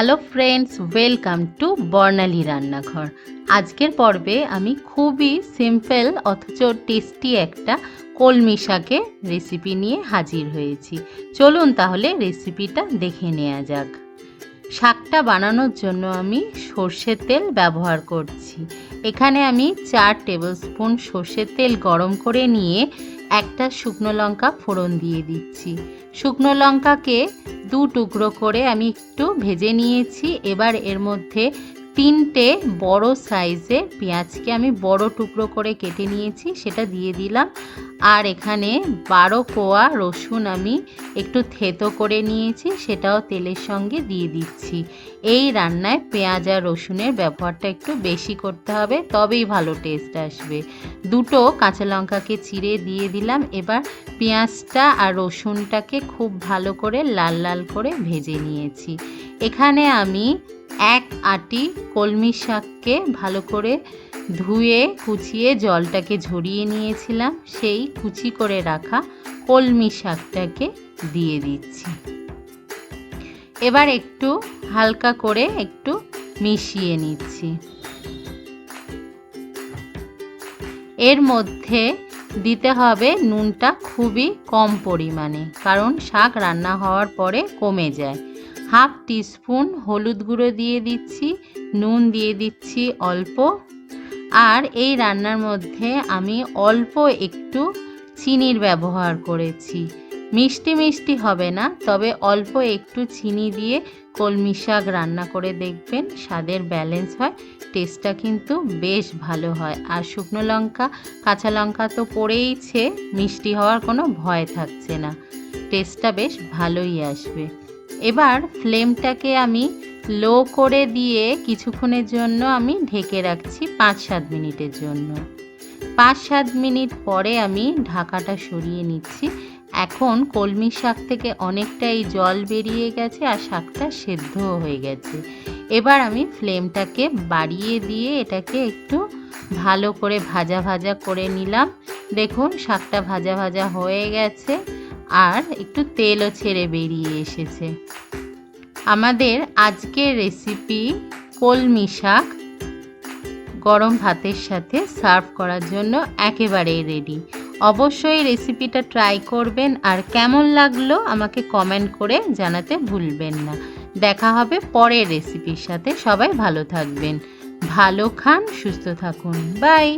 Hello friends, welcome to বর্ণালী রান্নাঘর। আজকের পর্বে আমি খুবই সিম্পল অথচ টেস্টি একটা কলমি শাকের রেসিপি নিয়ে হাজির হয়েছি। চলুন তাহলে রেসিপিটা দেখে নেওয়া যাক। শাকটা বানানোর জন্য আমি সর্ষের তেল ব্যবহার করছি। এখানে আমি 4 টেবিলস্পুন সর্ষের তেল গরম করে নিয়ে একটা শুকনো লঙ্কা ফোড়ন দিয়ে দিচ্ছি। শুকনো লঙ্কাকে 2 টুকরো করে আমি একটু ভেজে নিয়েছি। এবার এর মধ্যে 3টে বড় সাইজের পেঁয়াজকে আমি বড় টুকরো করে কেটে নিয়েছি, সেটা দিয়ে দিলাম। আর এখানে 12 কোয়া রসুন আমি একটু থেতো করে নিয়েছি, সেটাও তেলের সঙ্গে দিয়ে দিচ্ছি। এই রান্নায় পেঁয়াজ আর রসুনের ব্যবহারটা একটু বেশি করতে হবে, তবেই ভালো টেস্ট আসবে। 2টো কাঁচা লঙ্কাকে চিড়ে দিয়ে দিলাম। এবার পেঁয়াজটা আর রসুনটাকে খুব ভালো করে লাল লাল করে ভেজে নিয়েছি। এখানে আমি 1 আঁটি কলমি শাককে ভালো করে ধুয়ে কুচিয়ে জলটাকে ঝরিয়ে নিয়েছিলাম। সেই কুচি করে রাখা কলমি শাকটাকে দিয়ে দিচ্ছি। এবার একটু হালকা করে একটু মিশিয়ে নিচ্ছি। এর মধ্যে দিতে হবে নুনটা খুবই কম পরিমাণে, কারণ শাক রান্না হওয়ার পরে কমে যায়। 1/2 টিস্পুন হলুদ গুঁড়ো দিয়ে দিচ্ছি, নুন দিয়ে দিচ্ছি অল্প। আর এই রান্নার মধ্যে আমি অল্প একটু চিনির ব্যবহার করেছি। মিষ্টি মিষ্টি হবে না, তবে অল্প একটু চিনি দিয়ে কলমি শাক রান্না করে দেখবেন, স্বাদের ব্যালেন্স হয়, টেস্টটা কিন্তু বেশ ভালো হয়। আর শুকনো লঙ্কা কাঁচা লঙ্কা তো পড়েইছে, মিষ্টি হওয়ার কোনো ভয় থাকছে না, টেস্টটা বেশ ভালোই আসবে। এবার ফ্লেমটাকে আমি লো করে দিয়ে কিছুক্ষণের জন্য আমি ঢেকে রাখছি 5-7 মিনিটের জন্য। 5-7 মিনিট পরে আমি ঢাকাটা সরিয়ে নিচ্ছি। এখন কলমি শাক থেকে অনেকটাই জল বেরিয়ে গেছে আর শাকটা সেদ্ধও হয়ে গেছে। এবার আমি ফ্লেমটাকে বাড়িয়ে দিয়ে এটাকে একটু ভালো করে ভাজা ভাজা করে নিলাম। দেখুন শাকটা ভাজা ভাজা হয়ে গেছে আর একটু তেলও ছেড়ে বেরিয়ে এসেছে। আমাদের আজকের রেসিপি কলমি শাক গরম ভাতের সাথে সার্ভ করার জন্য একেবারেই রেডি। অবশ্যই রেসিপিটা ট্রাই করবেন আর কেমন লাগলো আমাকে কমেন্ট করে জানাতে ভুলবেন না। দেখা হবে পরের রেসিপির সাথে। সবাই ভালো থাকবেন, ভালো খান, সুস্থ থাকুন। বাই।